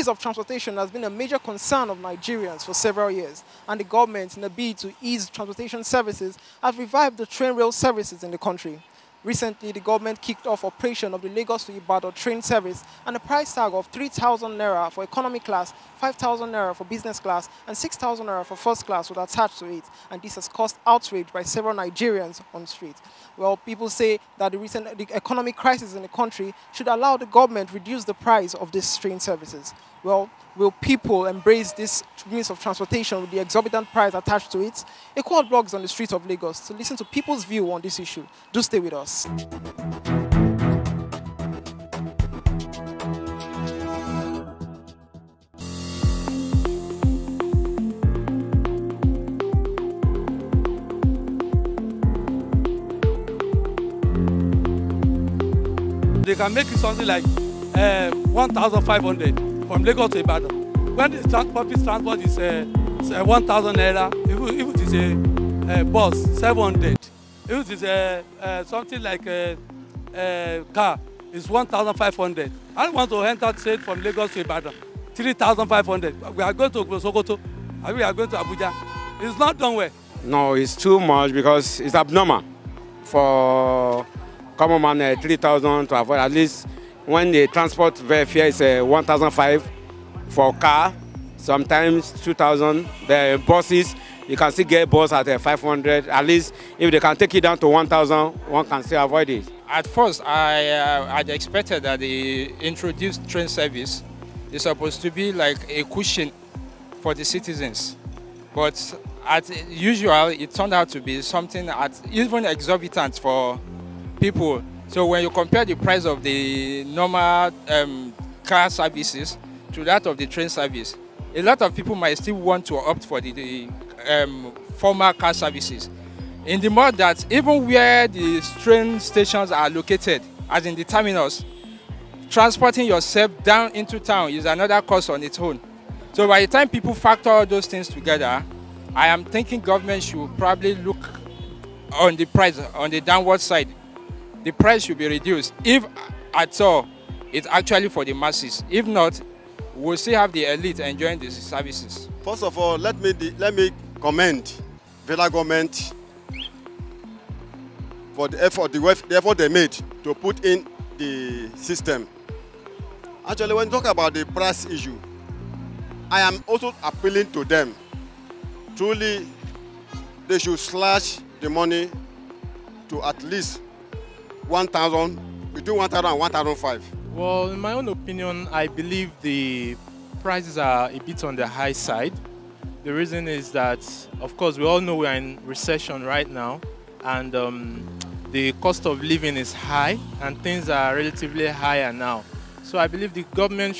squeeze of transportation has been a major concern of Nigerians for several years, and the government, in a bid to ease transportation services, has revived the train rail services in the country. Recently, the government kicked off operation of the Lagos to Ibadan train service, and a price tag of 3,000 naira for economy class, 5,000 naira for business class, and 6,000 naira for first class was attached to it, and this has caused outrage by several Nigerians on the street. Well, people say that the economic crisis in the country should allow the government reduce the price of these train services. Well, will people embrace this means of transportation with the exorbitant price attached to it? EKOhotblog is on the streets of Lagos to listen to people's view on this issue. Do stay with us. They can make it something like 1,500 from Lagos to Ibadan. When the public transport is 1,000 naira, if it is a bus, 700. If it is something like a car, it's 1,500. I want to enter straight from Lagos to Ibadan, 3,500. We are going to Sokoto, and we are going to Abuja. It's not done well. No, it's too much because it's abnormal for common man 3,000 to avoid. At least when the transport fare is 1,500 for car, sometimes 2,000. The buses, you can still get bus at 500. At least if they can take it down to 1,000, one can still avoid it. At first, I'd expected that the introduced train service is supposed to be like a cushion for the citizens. But as usual, it turned out to be something even exorbitant for people. So when you compare the price of the normal car services to that of the train service, a lot of people might still want to opt for the former car services. In the more that even where the train stations are located, as in the terminus, transporting yourself down into town is another cost on its own. So by the time people factor all those things together, I am thinking government should probably look on the price, on the downward side. The price should be reduced. If at all, it's actually for the masses. If not, we'll still have the elite enjoying these services. First of all, let me commend federal government for the effort they made to put in the system. Actually, when you talk about the price issue, I am also appealing to them. Truly, they should slash the money to at least 1,000, between 1,000 and 1,500. Well, in my own opinion, I believe the prices are a bit on the high side. The reason is that, of course, we all know we are in recession right now, and the cost of living is high, and things are relatively higher now. So I believe the government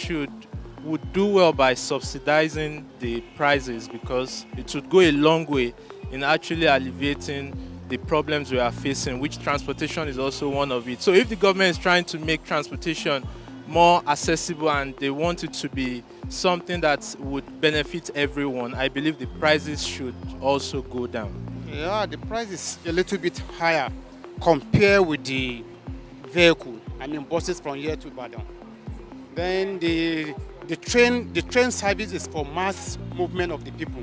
would do well by subsidizing the prices, because it would go a long way in actually alleviating the problems we are facing, which transportation is also one of it. So if the government is trying to make transportation more accessible and they want it to be something that would benefit everyone, I believe the prices should also go down. Yeah, the price is a little bit higher compared with the vehicle, I mean buses from here to Ibadan. Then the train service is for mass movement of the people.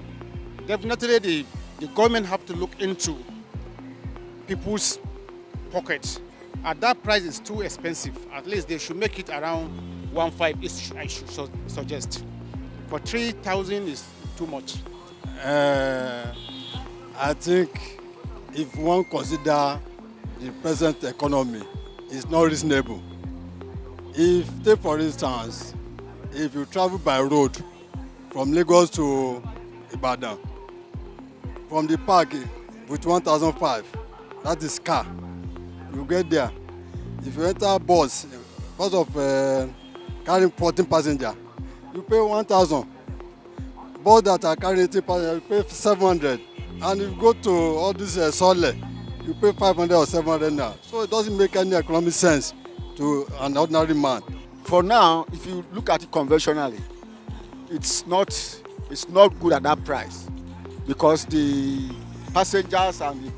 Definitely the government have to look into people's pockets. At that price is too expensive. At least they should make it around 1,500, I should suggest. For 3,000 is too much. I think if one consider the present economy, it's not reasonable. If, take for instance, if you travel by road from Lagos to Ibadan, from the park with 1,500, that is car. You get there. If you enter a bus, because of carrying 14 passengers, you pay 1,000. Bus that are carrying 18 passengers, you pay 700. And if you go to all this Sole, you pay 500 or 700 now. So it doesn't make any economic sense to an ordinary man. For now, if you look at it conventionally, it's not good at that price, because the passengers and the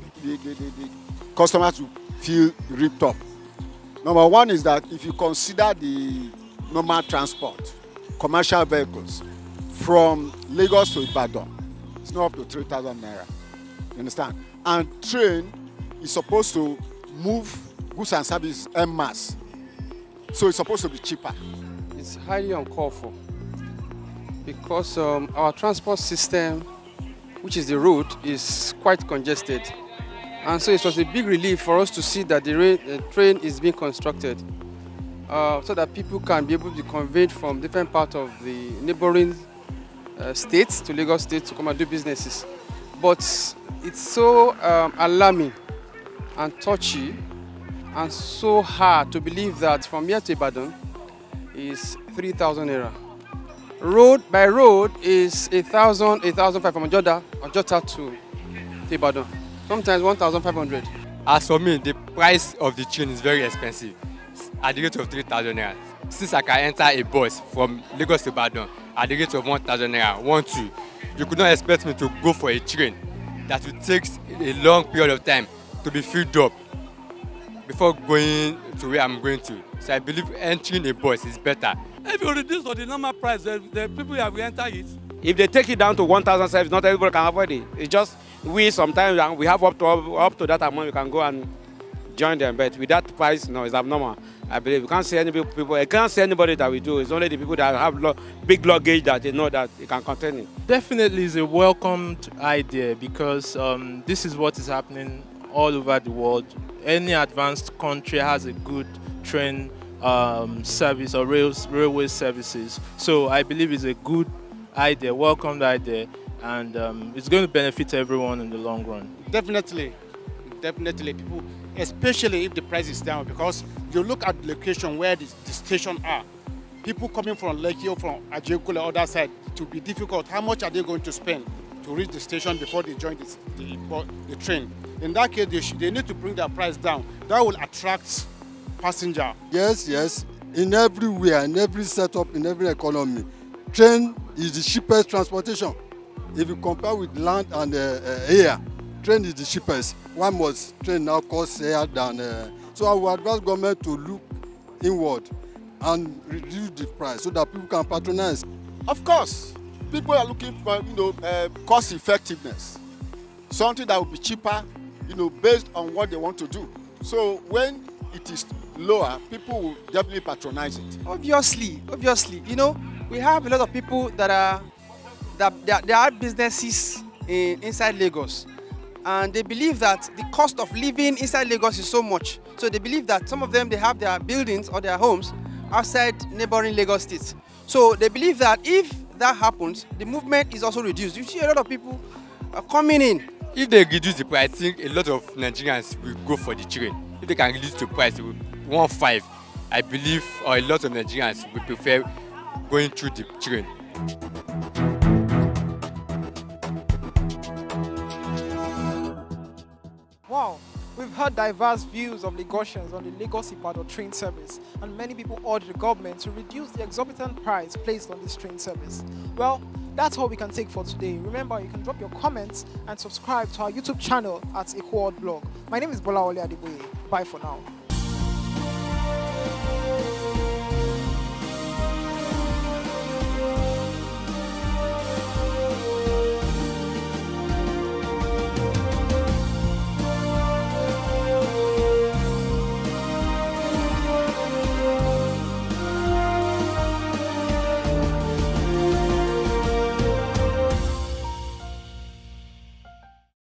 customers will feel ripped off. Number one is that if you consider the normal transport commercial vehicles from Lagos to Ibadan, it's not up to 3,000 naira. You understand? And train is supposed to move goods and services en masse. So it's supposed to be cheaper. It's highly uncalled for because our transport system, which is the road, is quite congested. And so it was a big relief for us to see that the train is being constructed so that people can be able to be conveyed from different parts of the neighboring states to Lagos State to come and do businesses. But it's so alarming and touchy and so hard to believe that from here to Ibadan is 3,000 naira. Road by road is 1,000, 1,500 from Ojota to Ibadan. Sometimes 1,500. As for me, the price of the train is very expensive. At the rate of 3,000 naira. Since I can enter a bus from Lagos to Ibadan at the rate of 1,000 naira, you could not expect me to go for a train that will take a long period of time to be filled up before going to where I'm going to. So I believe entering a bus is better. If you reduce for the normal price, the people have enter it. If they take it down to 1,000, not everybody can afford it. It's just we sometimes we have up to that amount we can go and join them. But with that price, no, it's abnormal. I believe we can't see any people. I can't see anybody that we do. It's only the people that have big luggage that they know that it can contain it. Definitely is a welcomed idea because this is what is happening all over the world. Any advanced country has a good train service or railway services. So I believe it's a good idea, welcomed idea, and it's going to benefit everyone in the long run. Definitely people, especially if the price is down, because you look at the location where the station are. People coming from Lekki or from Ajekule, other side, it will be difficult. How much are they going to spend to reach the station before they join the train? In that case, they need to bring their price down. That will attract passenger. Yes. In everywhere, in every setup, in every economy, train is the cheapest transportation. If you compare with land and air, train is the cheapest. Why must train now cost air than? So I would advise government to look inward and reduce the price so that people can patronize. Of course, people are looking for cost effectiveness, something that will be cheaper, based on what they want to do. So when it is lower, people will definitely patronize it. Obviously, we have a lot of people that are businesses inside Lagos, and they believe that the cost of living inside Lagos is so much. So they believe that some of them, they have their buildings or their homes outside neighboring Lagos states. So they believe that if that happens, the movement is also reduced. You see a lot of people coming in. If they reduce the price, I think a lot of Nigerians will go for the train. If they can reduce the price to 1.5, I believe a lot of Nigerians will prefer going through the train. Wow, we've heard diverse views of Lagosians on the Lagos-Ibadan train service, and many people urge the government to reduce the exorbitant price placed on this train service. Well, that's all we can take for today. Remember, you can drop your comments and subscribe to our YouTube channel at ekohotblog. My name is Bolawole Adeboye. Bye for now.